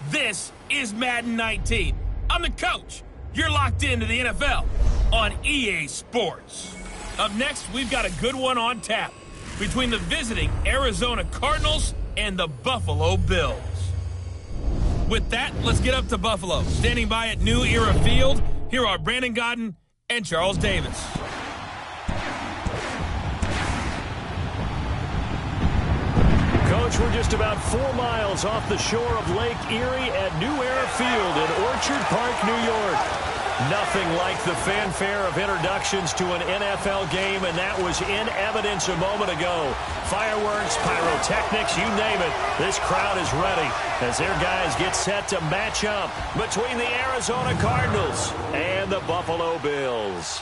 This is Madden 19. I'm the coach. You're locked into the NFL on EA Sports. Up next, we've got a good one on tap between the visiting Arizona Cardinals and the Buffalo Bills. With that, let's get up to Buffalo. Standing by at New Era Field, here are Brandon Godden and Charles Davis. Coach, we're just about 4 miles off the shore of Lake Erie at New Era Field in Orchard Park, New York. Nothing like the fanfare of introductions to an NFL game, and that was in evidence a moment ago. Fireworks, pyrotechnics, you name it. This crowd is ready as their guys get set to match up between the Arizona Cardinals and the Buffalo Bills.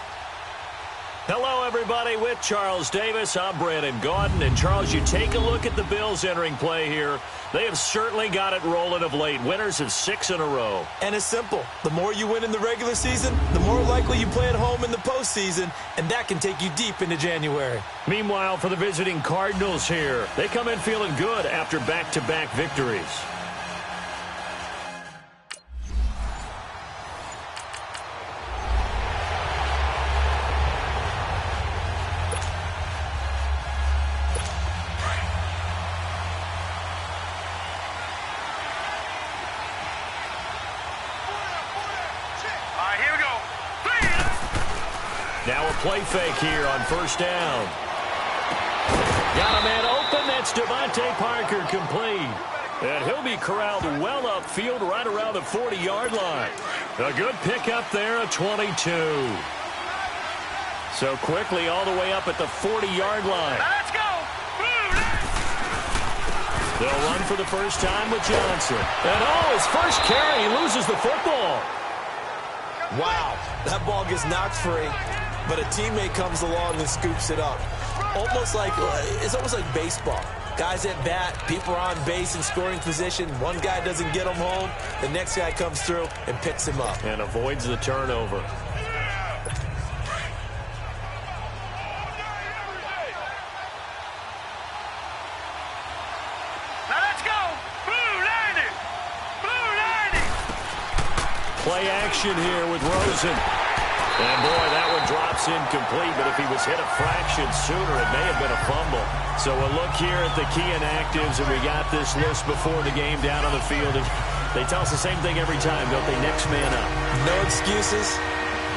Hello, everybody. With Charles Davis, I'm Brandon Gaudin. And, Charles, you take a look at the Bills entering play here. They have certainly got it rolling of late. Winners of 6 in a row. And it's simple. The more you win in the regular season, the more likely you play at home in the postseason, and that can take you deep into January. Meanwhile, for the visiting Cardinals here, they come in feeling good after back-to-back victories. Now a play fake here on first down. Got a man open. That's Devontae Parker complete. And he'll be corralled well upfield right around the 40-yard line. A good pickup there at 22. So quickly all the way up at the 40-yard line. Let's go! They'll run for the first time with Johnson. And his first carry, he loses the football. Wow, that ball gets knocked free, but a teammate comes along and scoops it up. It's almost like baseball. Guys at bat, people are on base in scoring position. One guy doesn't get him home. The next guy comes through and picks him up. And avoids the turnover. Play action here with Rosen. And, boy, that one drops incomplete, but if he was hit a fraction sooner, it may have been a fumble. So a look here at the key inactives, and we got this list before the game down on the field. And they tell us the same thing every time, don't they? Next man up. No excuses.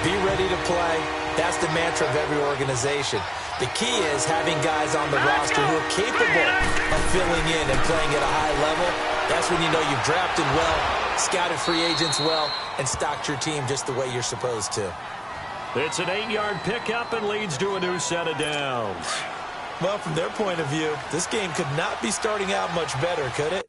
Be ready to play. That's the mantra of every organization. The key is having guys on the roster who are capable of filling in and playing at a high level. That's when you know you've drafted well, scouted free agents well, and stocked your team just the way you're supposed to. It's an 8-yard pickup and leads to a new set of downs. Well, from their point of view, this game could not be starting out much better, could it?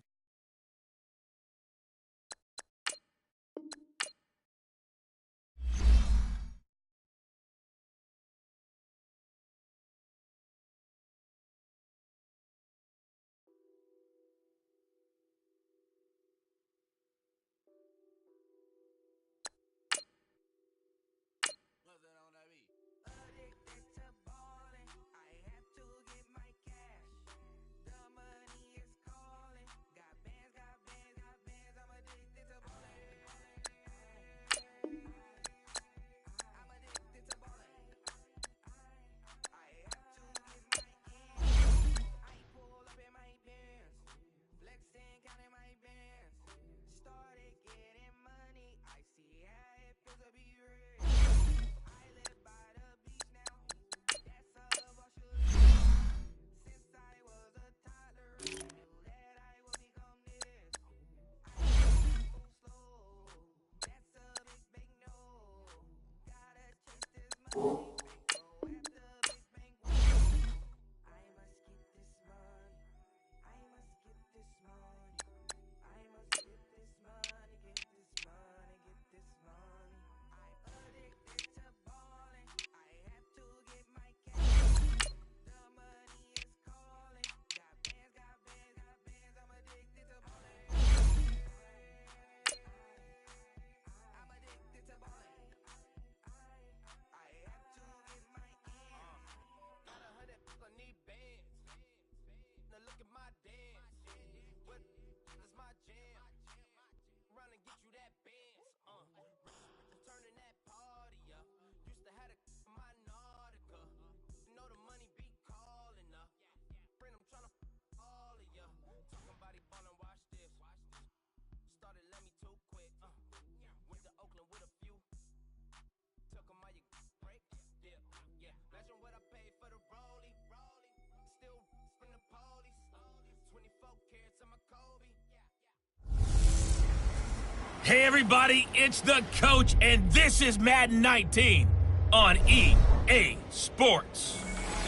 Hey everybody, it's the coach, and this is Madden 19 on EA Sports.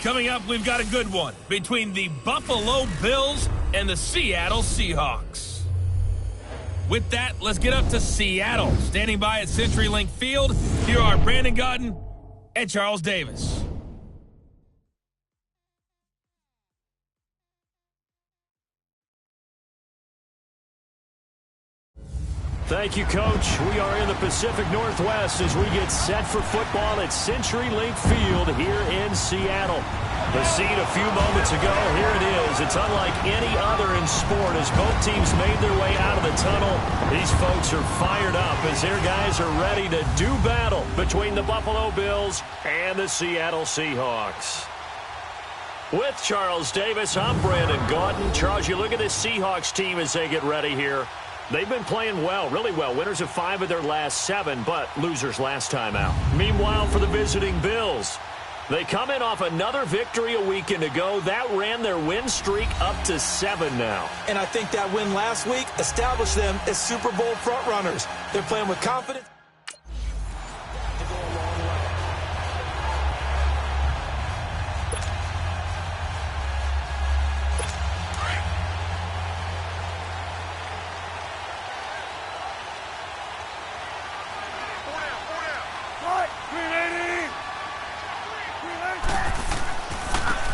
Coming up, we've got a good one between the Buffalo Bills and the Seattle Seahawks. With that, let's get up to Seattle. Standing by at CenturyLink Field, here are Brandon Gaudin and Charles Davis. Thank you, Coach. We are in the Pacific Northwest as we get set for football at CenturyLink Field here in Seattle. The scene a few moments ago, here it is. It's unlike any other in sport as both teams made their way out of the tunnel. These folks are fired up as their guys are ready to do battle between the Buffalo Bills and the Seattle Seahawks. With Charles Davis, I'm Brandon Gaudin. Charles, you look at this Seahawks team as they get ready here. They've been playing well, really well. Winners of 5 of their last 7, but losers last time out. Meanwhile, for the visiting Bills, they come in off another victory a weekend ago. That ran their win streak up to 7 now. And I think that win last week established them as Super Bowl frontrunners. They're playing with confidence.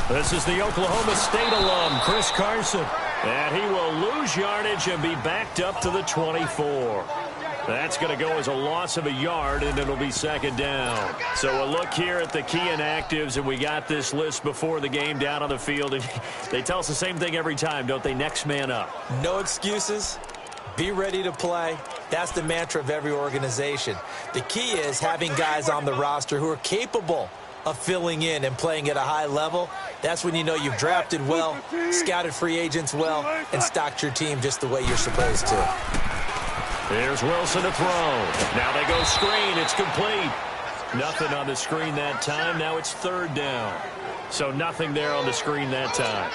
This is the Oklahoma State alum, Chris Carson. And he will lose yardage and be backed up to the 24. That's going to go as a loss of a yard, and it'll be second down. So a look here at the key inactives, and we got this list before the game down on the field. And they tell us the same thing every time, don't they? Next man up. No excuses. Be ready to play. That's the mantra of every organization. The key is having guys on the roster who are capable of filling in and playing at a high level. That's when you know you've drafted well, scouted free agents well, and stocked your team just the way you're supposed to. Here's Wilson to throw. Now they go screen. It's complete. Nothing on the screen that time. Now it's third down. So nothing there on the screen that time.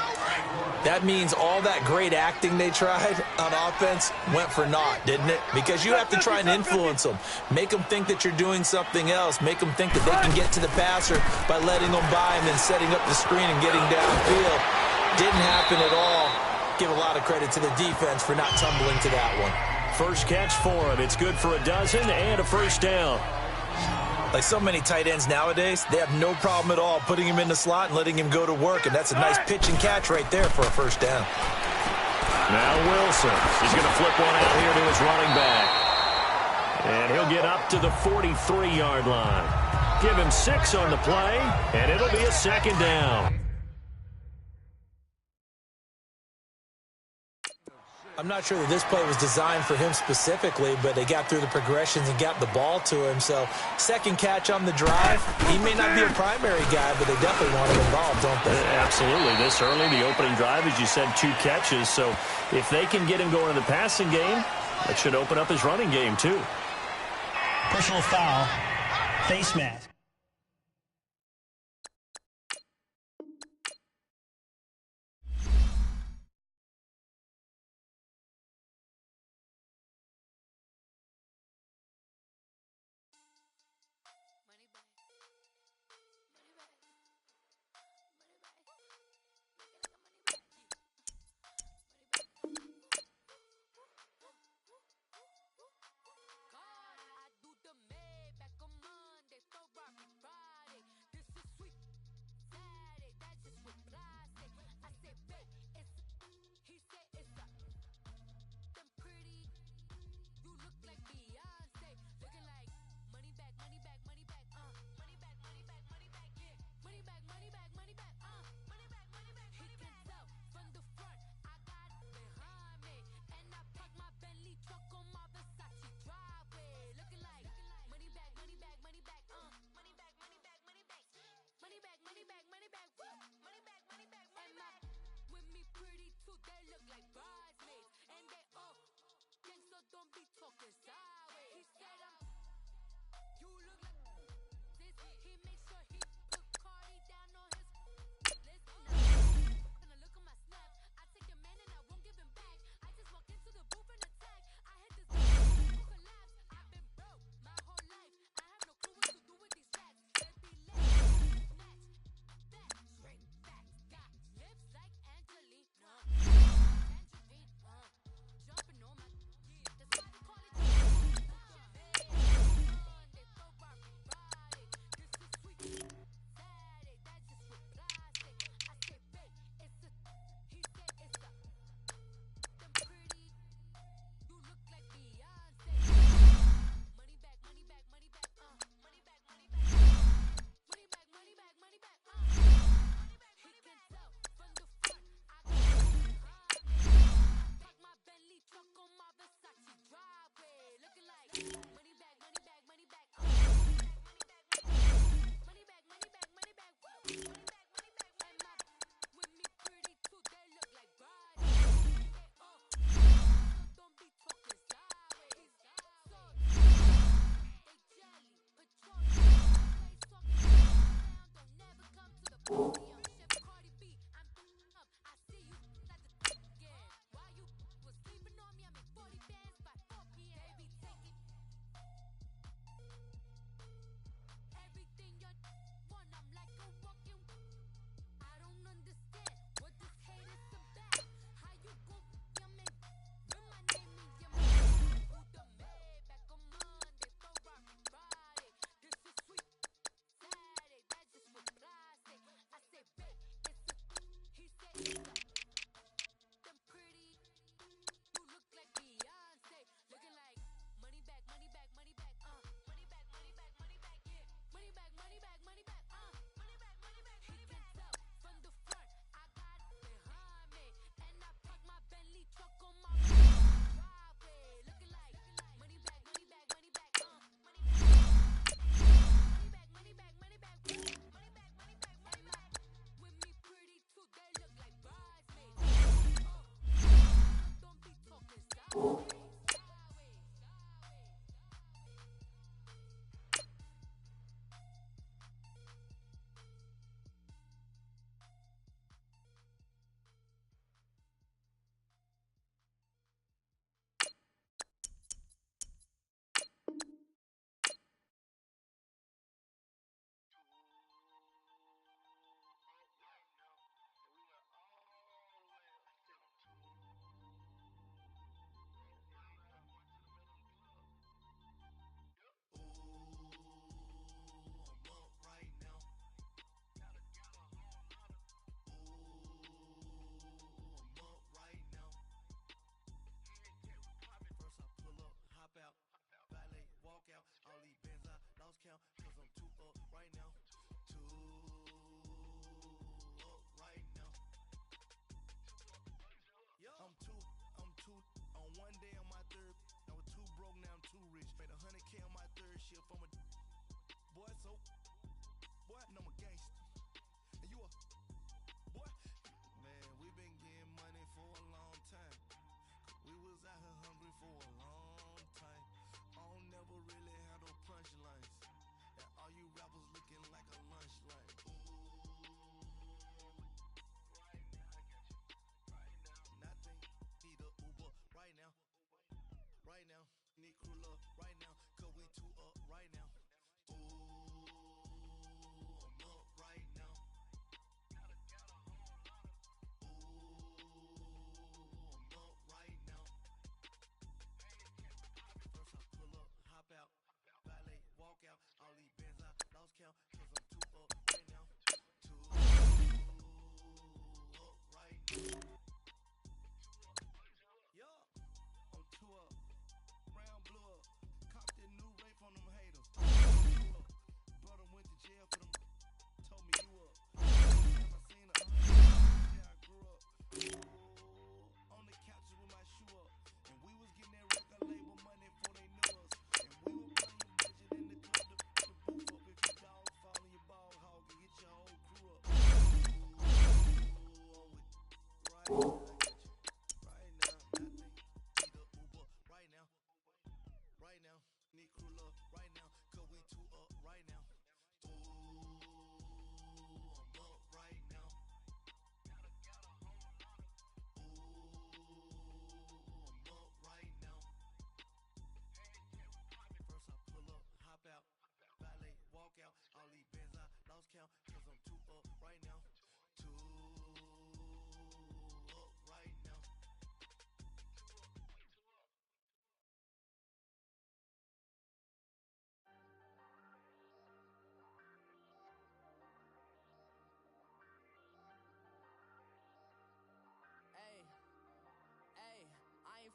That means all that great acting they tried on offense went for naught, didn't it? Because you have to try and influence them. Make them think that you're doing something else. Make them think that they can get to the passer by letting them by and then setting up the screen and getting downfield. Didn't happen at all. Give a lot of credit to the defense for not tumbling to that one. First catch for him. It's good for a dozen and a first down. Like so many tight ends nowadays, they have no problem at all putting him in the slot and letting him go to work, and that's a nice pitch and catch right there for a first down. Now Wilson. He's going to flip one out here to his running back. And he'll get up to the 43-yard line. Give him 6 on the play, and it'll be a second down. I'm not sure that this play was designed for him specifically, but they got through the progressions and got the ball to him. So second catch on the drive. He may not be a primary guy, but they definitely want him involved, don't they? Absolutely. This early, the opening drive, as you said, 2 catches. So if they can get him going in the passing game, that should open up his running game too. Personal foul, face mask.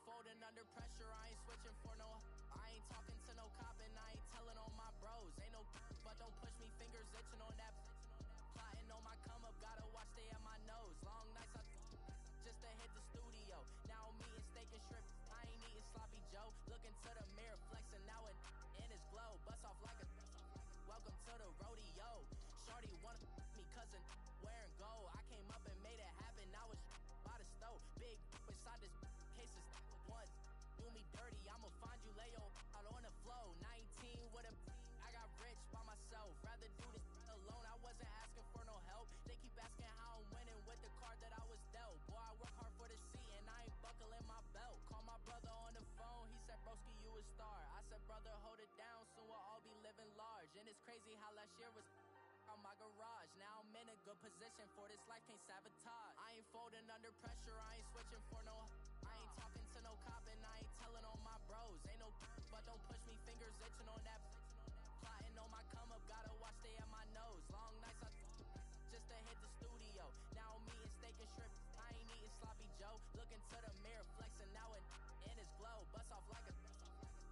Folding under pressure, I ain't switching for no. I ain't talking to no cop and I ain't telling on my bros. Ain't no but don't push me, fingers itching on that. Plotting on my come up, gotta watch stay at my nose. Long nights I just to hit the studio. Now I'm eating steak and shrimp, I ain't eating sloppy Joe. Looking to the mirror, flexing now and in his glow. Bust off like a welcome to the rodeo. Shorty wanna me cousin wearing gold. I came up and made it happen, I was by the stove. Big inside this cases. Once do me dirty, I'ma find you, lay your out on the flow. 19 with a I got rich by myself. Rather do this alone. I wasn't asking for no help. They keep asking how I'm winning with the card that I was dealt. Boy, I work hard for the seat and I ain't buckling my belt. Call my brother on the phone. He said, broski, you a star. I said, brother, hold it down. Soon we'll all be living large. And it's crazy how last year was on my garage. Now I'm in a good position for this life, can't sabotage. I ain't folding under pressure, I ain't switching for no. I ain't talking to no cop and I ain't telling on my bros. Ain't no but don't push me, fingers itching on that. Plotting on my come up, gotta watch stay at my nose. Long nights I just to hit the studio. Now I'm eating steak and shrimp, I ain't eating sloppy Joe. Looking to the mirror, flexing now and in his glow. Bust off like a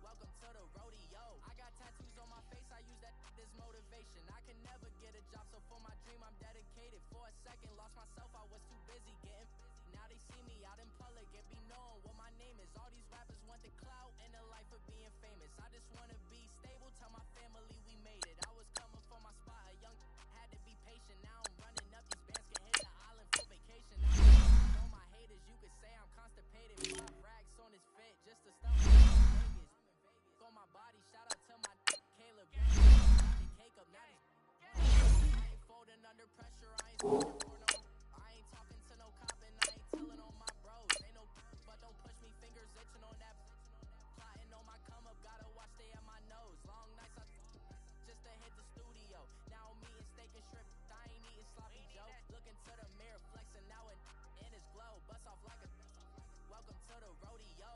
welcome to the rodeo. I got tattoos on my face, I use that as motivation. I can never get a job, so for my dream I'm dedicated. For a second, lost myself, I was too busy getting now they see me out in public and be knowing what my name is. All these rappers want the clout and the life of being famous. I just wanna be stable cake up. Now these I ain't folding under pressure. I ain't switching for no. I ain't talking to no cop and I ain't telling on my bros. Ain't no but don't push me, fingers itching on that. Plotting on my come up, gotta watch stay at my nose. Long nights just to hit the studio. Now I'm eating steak and shrimp. I ain't eating sloppy Joe. Looking to the mirror, flexing now and in his glow. Bust off like a welcome to the rodeo.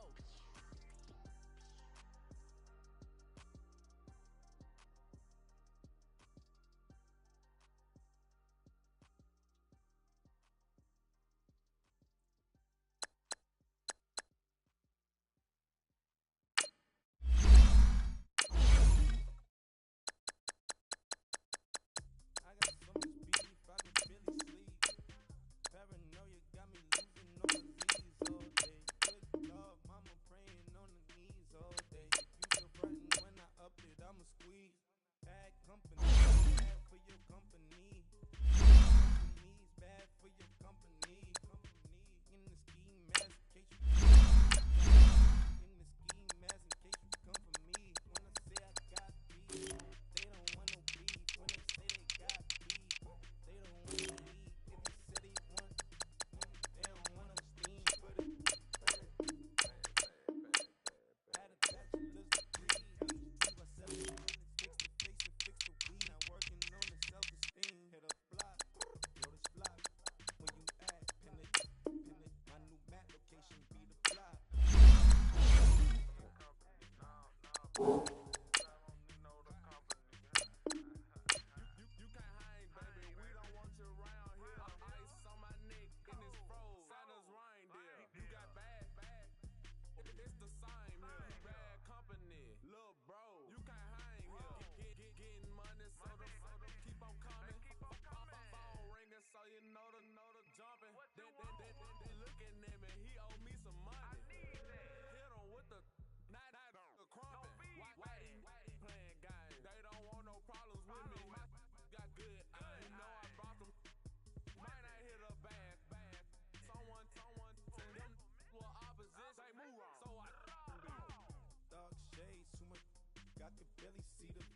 Barely see them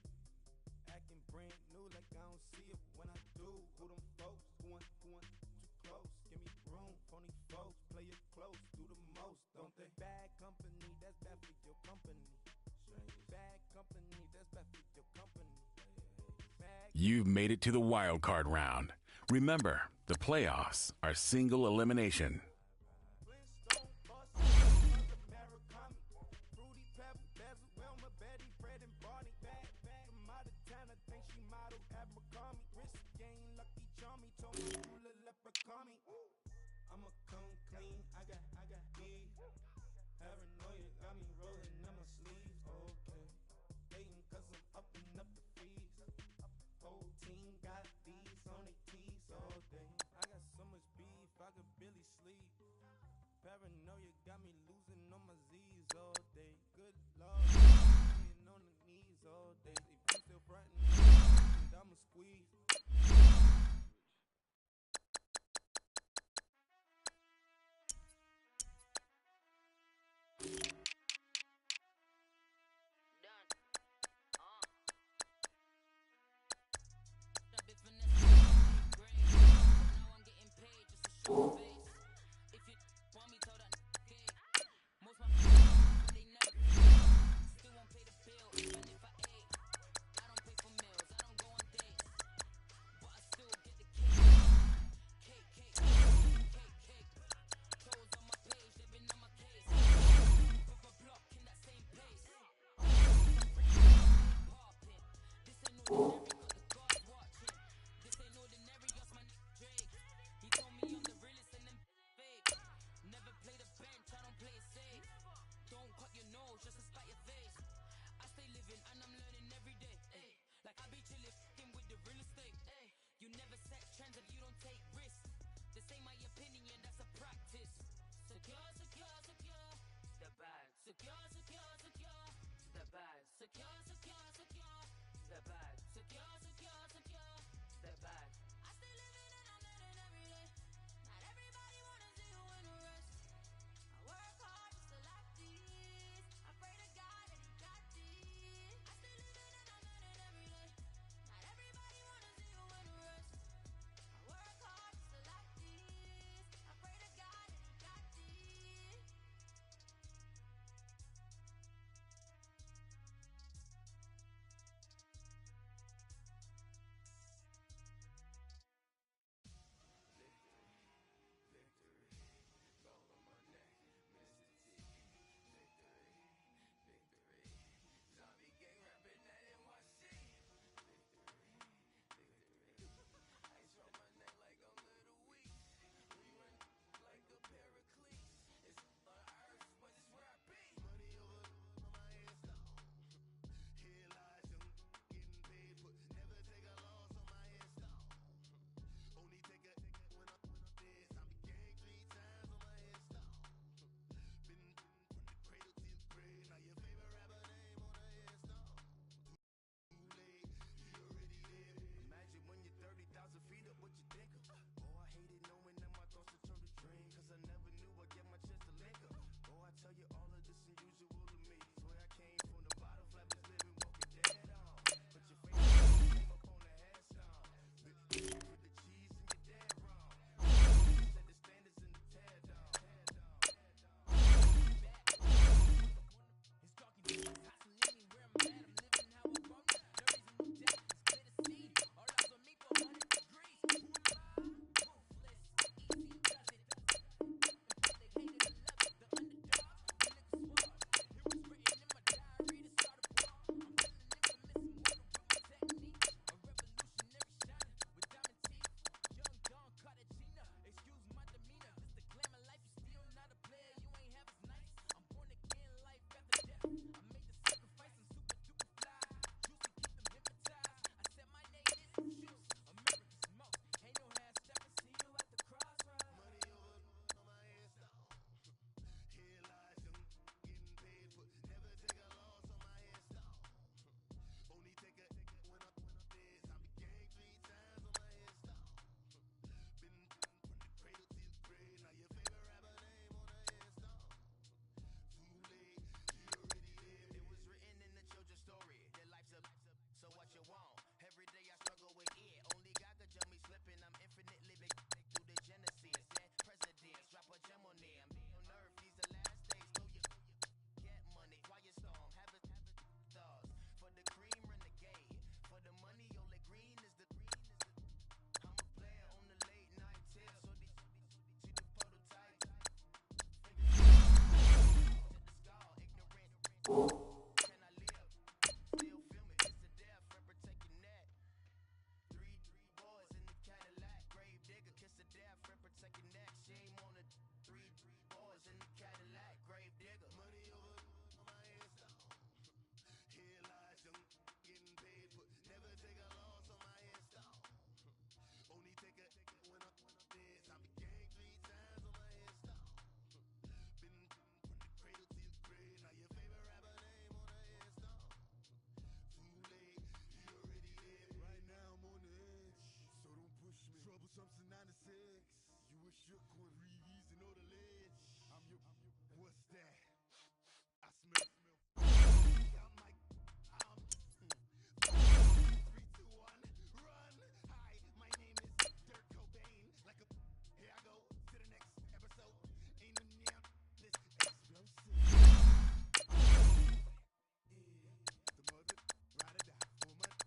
acting brand new like I don't see it when I do. Who them folks? Who want too close? Give me room, phony folks. Play it close, do the most, don't they? Bad company, that's bad for your company. Bad company, that's bad for your company. You've made it to the wild card round. Remember, the playoffs are single elimination. I'ma come clean, I got heat. Paranoia got me rolling in my sleeves. Okay, hating cause I'm upping up the fees. Whole team got these on their tees all day. I got so much beef, I could barely sleep. Paranoia got me losing on my Z's all day. Good Lord, laying on the knees all day. If you still frontin', I'ma squeeze. Something 96. You wish you could read and know the ledge. What's that? I smell. I'm like, 3, 2, 1, run. Hi, my name is Dirk Cobain. Like a, here I go to the next episode. Ain't no near this explosive. The mother, ride or die, 4 months,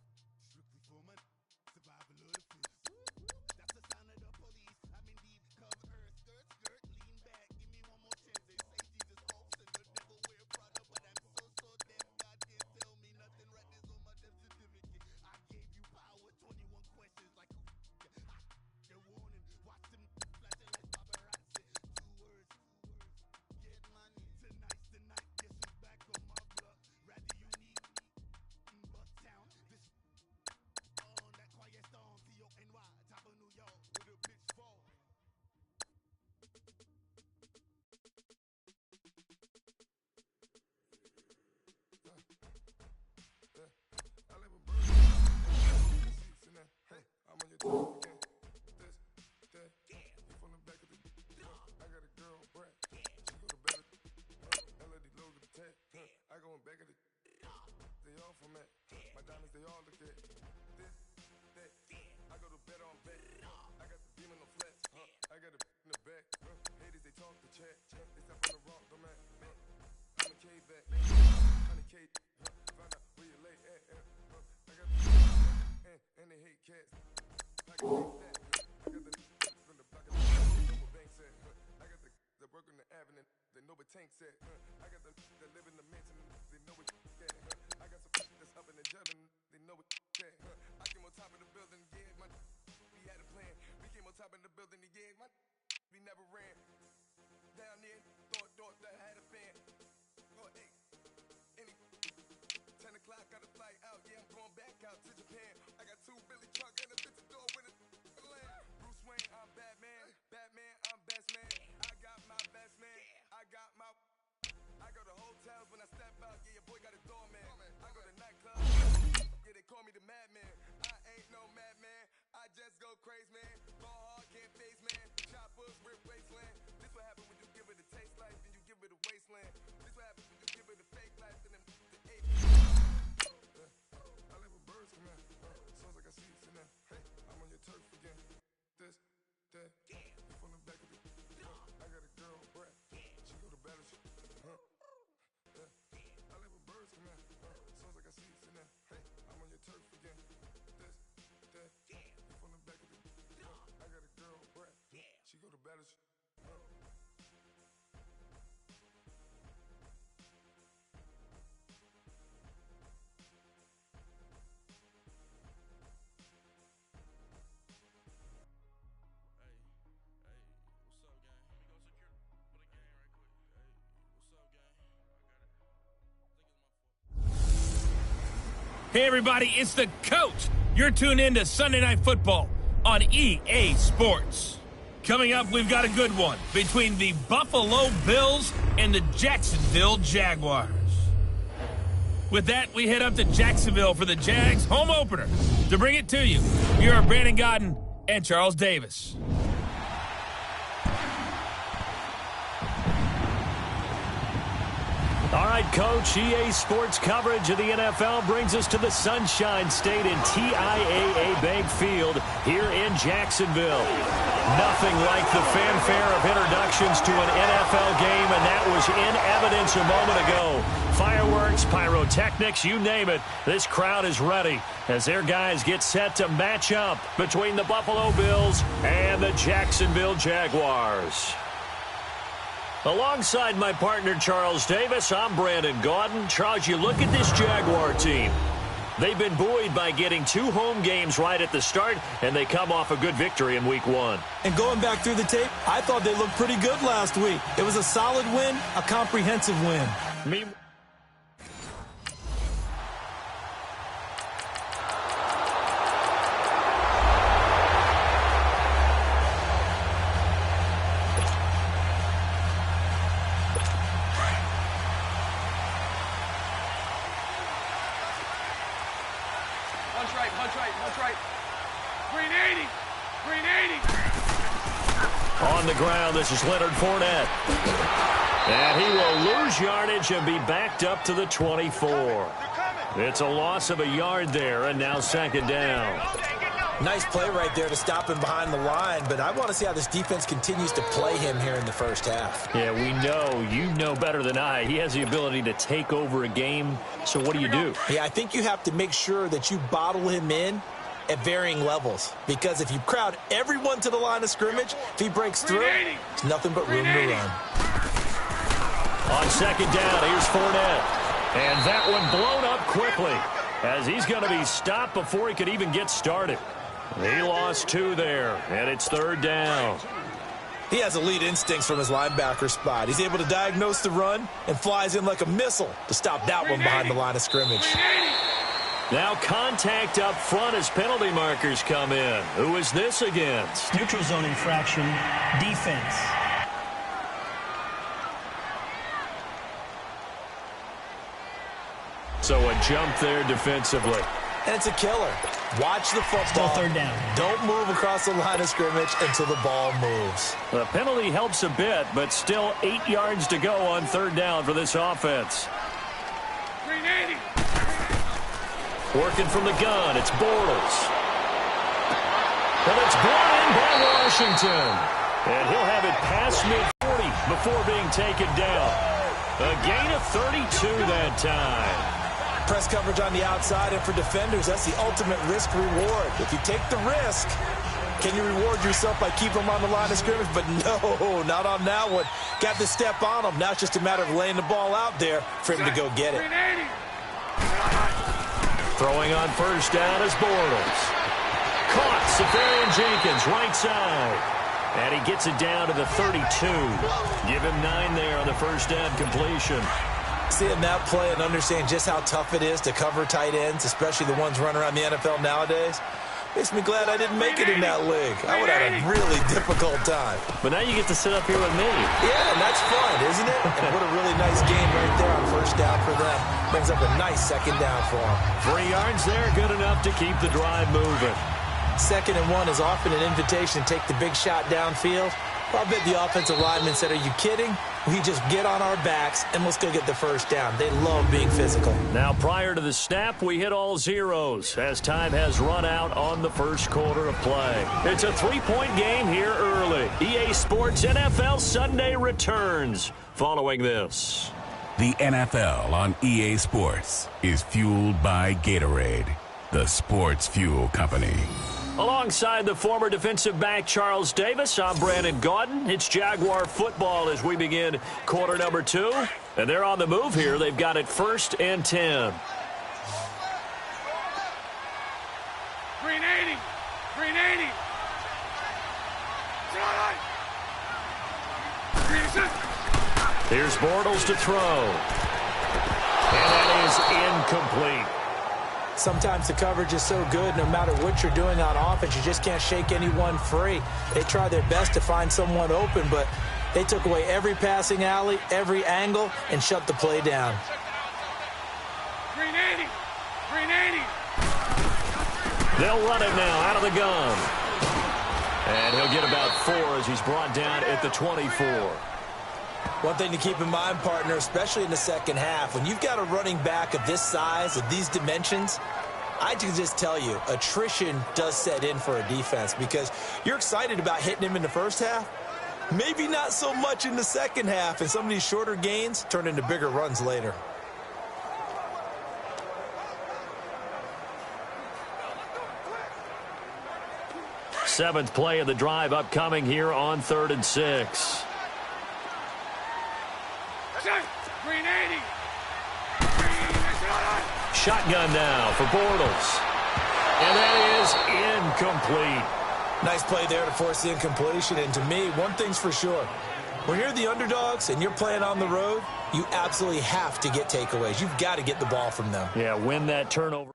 strictly 4 months, survival of the fittest. That's the sound of the police. I'm indeed cover earth, skirt, lean back. Give me one more chance. They say Jesus hopes and the devil wear Prada, but I'm so damn God can't tell me nothing. Right is on my death certificate. I gave you power, 21 questions like the warning. Watch them flashing like paparazzi. 2 words. Get money. Tonight's the night. Guess who's back on my block? Rather unique in Bucktown. This on that quiet storm. T-O-N-Y, top of New York, where the bitch fall. I live a bird. Hey, I'm on your toe again. This, you from the back of the. I got a girl, Brad. She go to bed. Melody low to the tech. I go in back of the. They all from that. My diamonds, they all look at. This, that. I go to bed on bed. I got the beam in the flex. I got a in the back. Haters, they talk the chat. They step on the rock, the man. I'm a K back. 100K. Find out where you lay at. I got the and they hate cats. I got the from the block of the know what bank said. I got the work on the avenue. They know what tank said. I got the that live in the mansion. They know what at. I got some that's up in the jutting. They know what at. I came on top of the building, yeah, my we had a plan. We came on top of the building, yeah, my we never ran. Down there, thought that I had a fan. Oh, hey, any 10 o'clock, got a flight out, yeah, I'm going back out to Japan. I got 2 Billy truck and a bitch door with a land. Bruce Wayne, I'm Batman, I'm best man. I got my best man, I got my. I go to hotels when I step out, yeah, your boy got a doorman. I go to nightclubs, yeah, they call me the madman. I ain't no madman, I just go crazy, man. Ball hard, can't face, man. Choppers, rip wasteland. This what happen when you give it a taste life, then you give it a wasteland. This what happens when you give it a fake life, then the ape. I live with birds come in. Sounds like I see it in there. Hey, I'm on your turf again. This, that, you from the back of the. I got a girl, Brad. She go to battle. I live with birds come in. Sounds like I see it in there. Hey, I'm on your turf again. This, that, you from the back of the. I got a girl, Brad. She go to battle. Hey, everybody, it's the coach. You're tuned in to Sunday Night Football on EA Sports. Coming up, we've got a good one between the Buffalo Bills and the Jacksonville Jaguars. With that, we head up to Jacksonville for the Jags home opener. To bring it to you, here are Brandon Godden and Charles Davis. All right, Coach, EA Sports coverage of the NFL brings us to the Sunshine State in TIAA Bank Field here in Jacksonville. Nothing like the fanfare of introductions to an NFL game, and that was in evidence a moment ago. Fireworks, pyrotechnics, you name it. This crowd is ready as their guys get set to match up between the Buffalo Bills and the Jacksonville Jaguars. Alongside my partner, Charles Davis, I'm Brandon Gaudin. Charles, you look at this Jaguar team. They've been buoyed by getting 2 home games right at the start, and they come off a good victory in Week 1. And going back through the tape, I thought they looked pretty good last week. It was a solid win, a comprehensive win. Punch right. Green 80. On the ground, this is Leonard Fournette. And he will lose yardage and be backed up to the 24. It's a loss of a yard there, and now second down. Nice play right there to stop him behind the line, but I want to see how this defense continues to play him here in the first half. Yeah, we know. You know better than I. He has the ability to take over a game, so what do you do? Yeah, I think you have to make sure that you bottle him in at varying levels, because if you crowd everyone to the line of scrimmage, if he breaks through, there's nothing but room to run. On second down, here's Fournette. And that one blown up quickly as he's going to be stopped before he could even get started. He lost 2 there, and it's third down. He has elite instincts from his linebacker spot. He's able to diagnose the run and flies in like a missile to stop that one behind the line of scrimmage. Now contact up front as penalty markers come in. Who is this against? Neutral zone infraction, defense. So a jump there defensively. And it's a killer. Watch the football. Still third down. Don't move across the line of scrimmage until the ball moves. The penalty helps a bit, but still 8 yards to go on third down for this offense. Green 80. Working from the gun, it's Bortles. And it's brought in by Washington. And he'll have it past mid-40 before being taken down. A gain of 32 that time. Press coverage on the outside, and for defenders, that's the ultimate risk-reward. If you take the risk, can you reward yourself by keeping them on the line of scrimmage? But no, not on that one. Got the step on him. Now it's just a matter of laying the ball out there for him to go get it. Throwing on first down is Bortles. Caught, Safarian Jenkins, right side. And he gets it down to the 32. Give him 9 there on the first down completion. Seeing that play and understanding just how tough it is to cover tight ends, especially the ones running around the NFL nowadays, makes me glad I didn't make it in that league. I would have had a really difficult time. But now you get to sit up here with me. Yeah, and that's fun, isn't it? And what a really nice game right there on first down for them. Brings up a nice second down for them. 3 yards there, good enough to keep the drive moving. 2nd and 1 is often an invitation to take the big shot downfield. Well, I bet the offensive lineman said, are you kidding? We just get on our backs and let's go get the first down. They love being physical. Now, prior to the snap, we hit all zeros as time has run out on the first quarter of play. It's a 3-point game here early. EA Sports NFL Sunday returns following this. The NFL on EA Sports is fueled by Gatorade, the sports fuel company. Alongside the former defensive back Charles Davis, I'm Brandon Gaudin. It's Jaguar football as we begin quarter number 2. And they're on the move here. They've got it 1st and 10. Green 80. Green 80. Here's Bortles to throw. And that is incomplete. Sometimes the coverage is so good, no matter what you're doing on offense, you just can't shake anyone free. They try their best to find someone open, but they took away every passing alley, every angle, and shut the play down. Green 80. Green 80. They'll run it now out of the gun. And he'll get about 4 as he's brought down at the 24. One thing to keep in mind, partner, especially in the second half, when you've got a running back of this size, of these dimensions, I can just tell you, attrition does set in for a defense because you're excited about hitting him in the first half. Maybe not so much in the second half, and some of these shorter gains turn into bigger runs later. Seventh play of the drive upcoming here on 3rd and 6. Listen, green 80. Green, Shotgun now for Bortles. And that is incomplete. Nice play there to force the incompletion. And to me, one thing's for sure. When you're the underdogs and you're playing on the road, you absolutely have to get takeaways. You've got to get the ball from them. Yeah, win that turnover.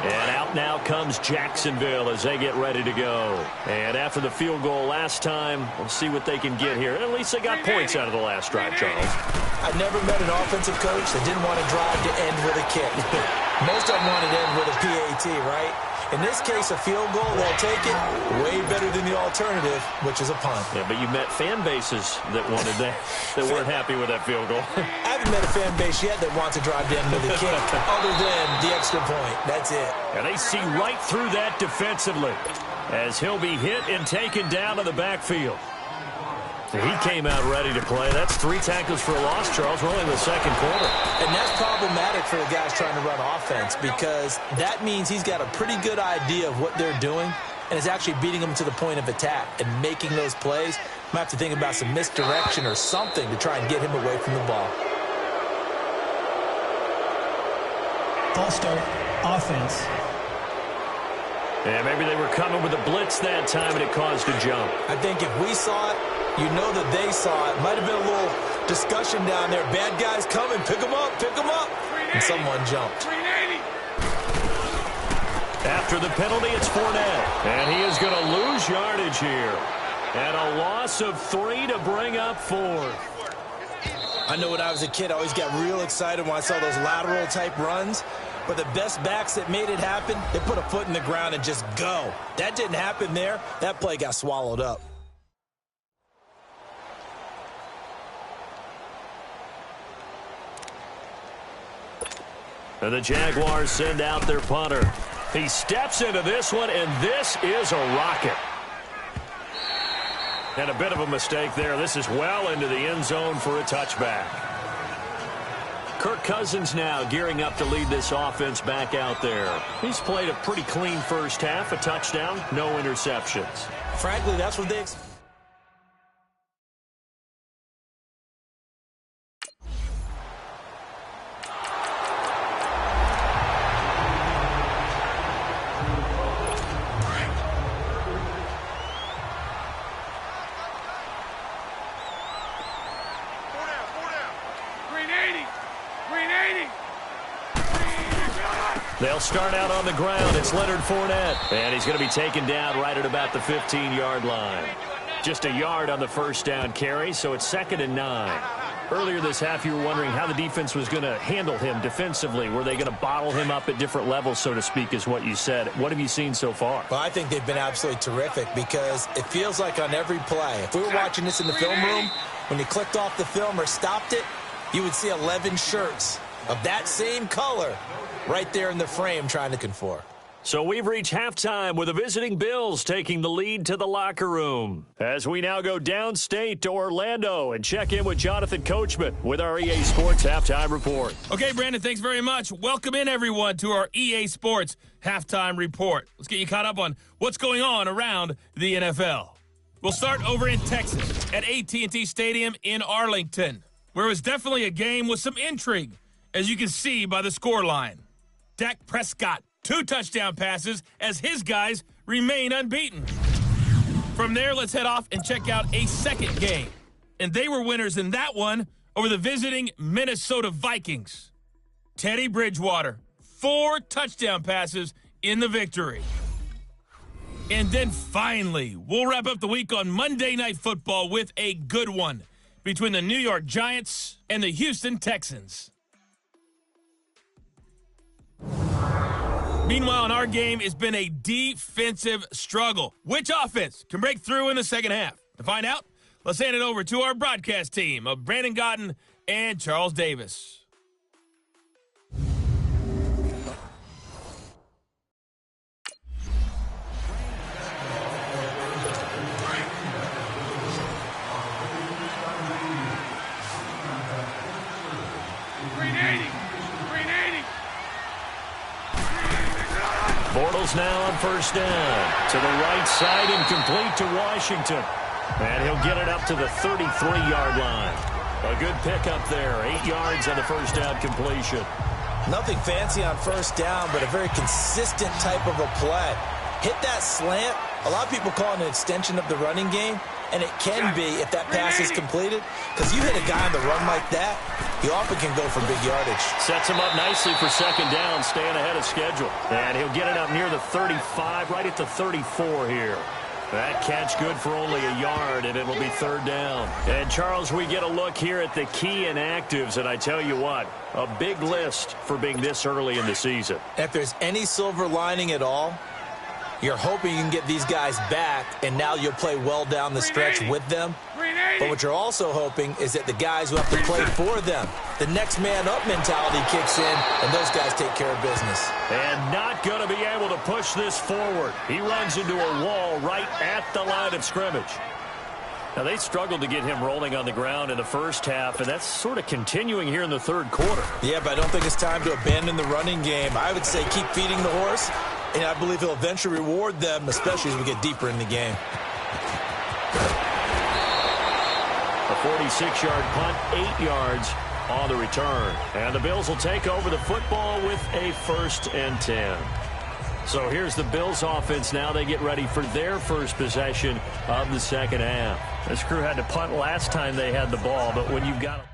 And out now comes Jacksonville as they get ready to go. And after the field goal last time, we'll see what they can get here. At least they got points out of the last drive, Charles. I've never met an offensive coach that didn't want to drive to end with a kick. Most of them wanted to end with a PAT, right? In this case, a field goal, they'll take it way better than the alternative, which is a punt. Yeah, but you met fan bases that wanted that, that weren't happy with that field goal. I haven't met a fan base yet that wants to drive to end with a kick, other than the extra point. That's it. And they see right through that defensively as he'll be hit and taken down to the backfield. He came out ready to play. That's 3 tackles for a loss, Charles. We're only in the second quarter. And that's problematic for the guys trying to run offense because that means he's got a pretty good idea of what they're doing and is actually beating them to the point of attack and making those plays. Might have to think about some misdirection or something to try and get him away from the ball. False start, offense. Yeah, maybe they were coming with a blitz that time and it caused a jump. I think if we saw it, you know that they saw it. Might have been a little discussion down there. Bad guys coming. Pick them up. Pick them up. And someone jumped. After the penalty, it's Fournette. And he is going to lose yardage here. And a loss of 3 to bring up 4. I know when I was a kid, I always got real excited when I saw those lateral-type runs. But the best backs that made it happen, they put a foot in the ground and just go. That didn't happen there. That play got swallowed up. And the Jaguars send out their punter. He steps into this one, and this is a rocket. And a bit of a mistake there. This is well into the end zone for a touchback. Kirk Cousins now gearing up to lead this offense back out there. He's played a pretty clean first half, a touchdown, no interceptions. Frankly, that's what they expect. They'll start out on the ground. It's Leonard Fournette. And he's going to be taken down right at about the 15-yard line. Just a yard on the first down carry, so it's 2nd and 9. Earlier this half, you were wondering how the defense was going to handle him defensively. Were they going to bottle him up at different levels, so to speak, is what you said. What have you seen so far? Well, I think they've been absolutely terrific because it feels like on every play, if we were watching this in the film room, when you clicked off the film or stopped it, you would see 11 shirts of that same color right there in the frame trying to conform. So we've reached halftime with the visiting Bills taking the lead to the locker room. As we now go downstate to Orlando and check in with Jonathan Coachman with our EA Sports Halftime Report. Okay, Brandon, thanks very much. Welcome in, everyone, to our EA Sports Halftime Report. Let's get you caught up on what's going on around the NFL. We'll start over in Texas at AT&T Stadium in Arlington, where it was definitely a game with some intrigue, as you can see by the scoreline. Dak Prescott, 2 touchdown passes as his guys remain unbeaten. From there, let's head off and check out a second game. And they were winners in that one over the visiting Minnesota Vikings. Teddy Bridgewater, 4 touchdown passes in the victory. And then finally, we'll wrap up the week on Monday Night Football with a good one between the New York Giants and the Houston Texans. Meanwhile, in our game, it's been a defensive struggle. Which offense can break through in the second half? To find out, let's hand it over to our broadcast team of Brandon Gotten and Charles Davis. Bortles now on first down. To the right side, incomplete to Washington. And he'll get it up to the 33-yard line. A good pickup there. 8 yards on the first down completion. Nothing fancy on first down, but a very consistent type of a play. Hit that slant. A lot of people call it an extension of the running game, and it can be if that pass is completed, because you hit a guy on the run like that, he often can go for big yardage. Sets him up nicely for second down, staying ahead of schedule. And he'll get it up near the 35, right at the 34 here. That catch good for only a yard, and it'll be third down. And, Charles, we get a look here at the key inactives, and I tell you what, a big list for being this early in the season. If there's any silver lining at all, you're hoping you can get these guys back, and now you'll play well down the stretch with them. But what you're also hoping is that the guys who have to play for them, the next man up mentality kicks in, and those guys take care of business. And not going to be able to push this forward. He runs into a wall right at the line of scrimmage. Now, they struggled to get him rolling on the ground in the first half, and that's sort of continuing here in the third quarter. Yeah, but I don't think it's time to abandon the running game. I would say keep feeding the horse, and I believe he'll eventually reward them, especially as we get deeper in the game. A 46-yard punt, 8 yards on the return. And the Bills will take over the football with a 1st and 10. So here's the Bills offense now. They get ready for their first possession of the second half. This crew had to punt last time they had the ball, but when you've got...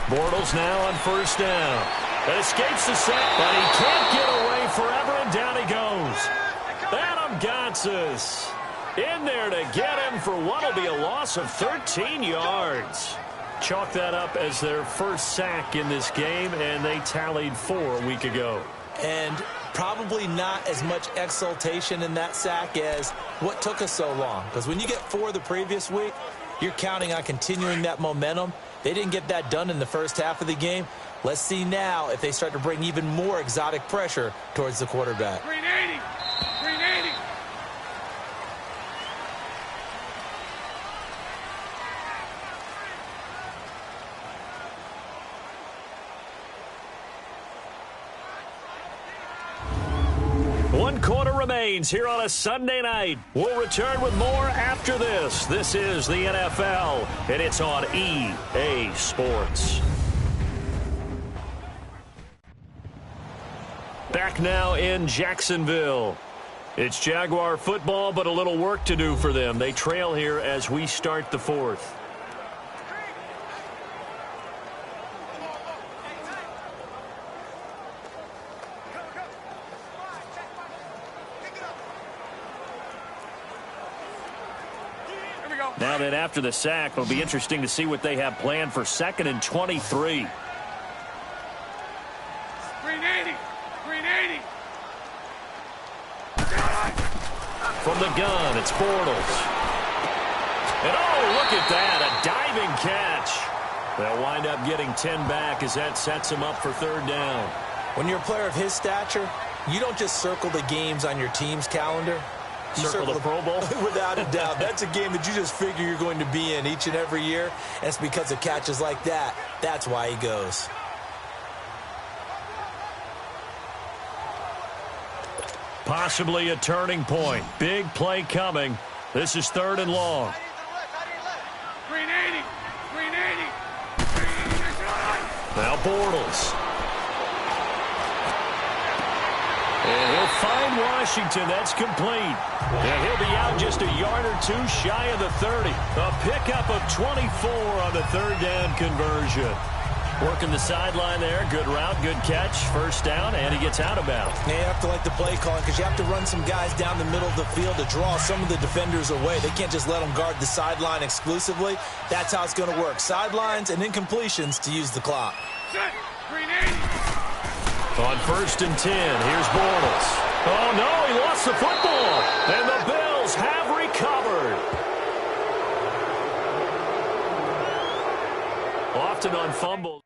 Bortles now on first down. That escapes the sack, but he can't get away forever, and down he goes. Adam Gotsis in there to get him for what will be a loss of 13 yards. Chalk that up as their first sack in this game, and they tallied 4 a week ago. And probably not as much exultation in that sack as what took us so long. Because when you get 4 the previous week, you're counting on continuing that momentum. They didn't get that done in the first half of the game. Let's see now if they start to bring even more exotic pressure towards the quarterback. 380. 380. One quarter remains here on a Sunday night. We'll return with more after this. This is the NFL, and it's on EA Sports. Back now in Jacksonville. It's Jaguar football, but a little work to do for them. They trail here as we start the fourth. Now then, after the sack, it'll be interesting to see what they have planned for 2nd and 23. 380. 380. From the gun, it's Bortles. And oh, look at that, a diving catch. They'll wind up getting 10 back as that sets them up for third down. When you're a player of his stature, you don't just circle the games on your team's calendar. Circle the Pro Bowl? Without a doubt. That's a game that you just figure you're going to be in each and every year. And it's because of catches like that. That's why he goes. Possibly a turning point. Big play coming. This is 3rd and long. 380. 380. Now Bortles. And he'll find Washington. That's complete. And he'll be out just a yard or 2 shy of the 30. A pickup of 24 on the third down conversion. Working the sideline there. Good route, good catch. First down, and he gets out of bounds. Now you have to like the play calling because you have to run some guys down the middle of the field to draw some of the defenders away. They can't just let them guard the sideline exclusively. That's how it's going to work. Sidelines and incompletions to use the clock. 380. On 1st and 10, here's Bortles. Oh, no, he lost the football. And the Bills have recovered. Often on fumbles.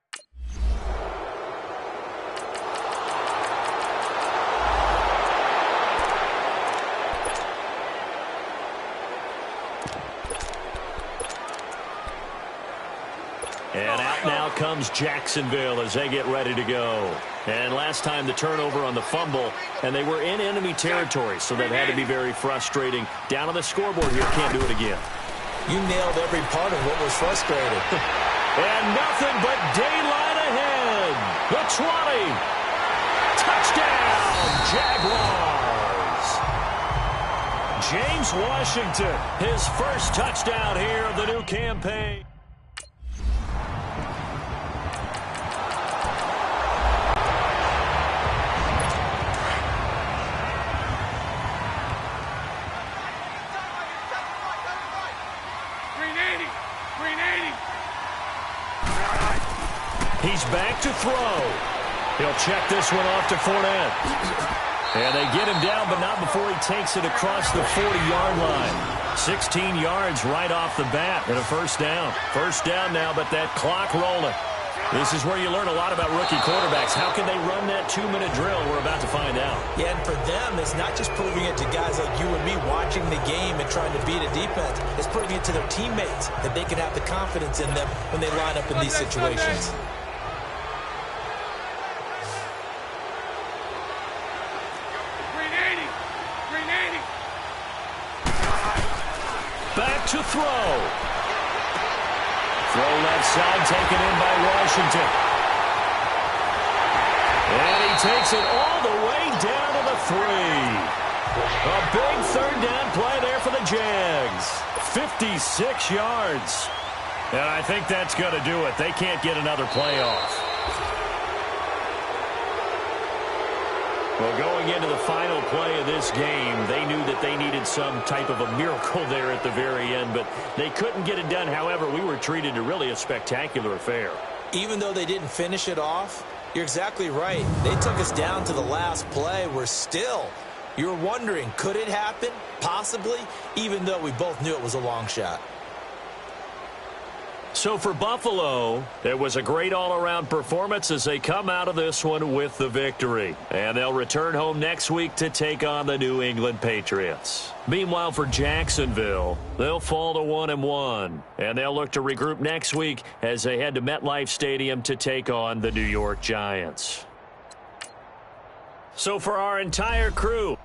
And out now comes Jacksonville as they get ready to go. And last time the turnover on the fumble, and they were in enemy territory, so that had to be very frustrating. Down on the scoreboard here, can't do it again. You nailed every part of what was frustrating. And nothing but daylight ahead. The 20. Touchdown, Jaguars. James Washington, his first touchdown here of the new campaign. He's back to throw. He'll check this one off to Fournette. And they get him down, but not before he takes it across the 40-yard line. 16 yards right off the bat and a first down. First down now, but that clock rolling. This is where you learn a lot about rookie quarterbacks. How can they run that 2-minute drill? We're about to find out. Yeah, and for them, it's not just proving it to guys like you and me watching the game and trying to beat a defense. It's proving it to their teammates that they can have the confidence in them when they line up in these situations. Back to throw. Throw left side, taken in by Washington. And he takes it all the way down to the 3. A big third down play there for the Jags. 56 yards. And I think that's going to do it. They can't get another play off. Well, going into the final play of this game, they knew that they needed some type of a miracle there at the very end, but they couldn't get it done. However, we were treated to really a spectacular affair. Even though they didn't finish it off, you're exactly right. They took us down to the last play. You're wondering, could it happen? Possibly, even though we both knew it was a long shot. So for Buffalo, it was a great all-around performance as they come out of this one with the victory. And they'll return home next week to take on the New England Patriots. Meanwhile, for Jacksonville, they'll fall to 1-1. And they'll look to regroup next week as they head to MetLife Stadium to take on the New York Giants. So for our entire crew,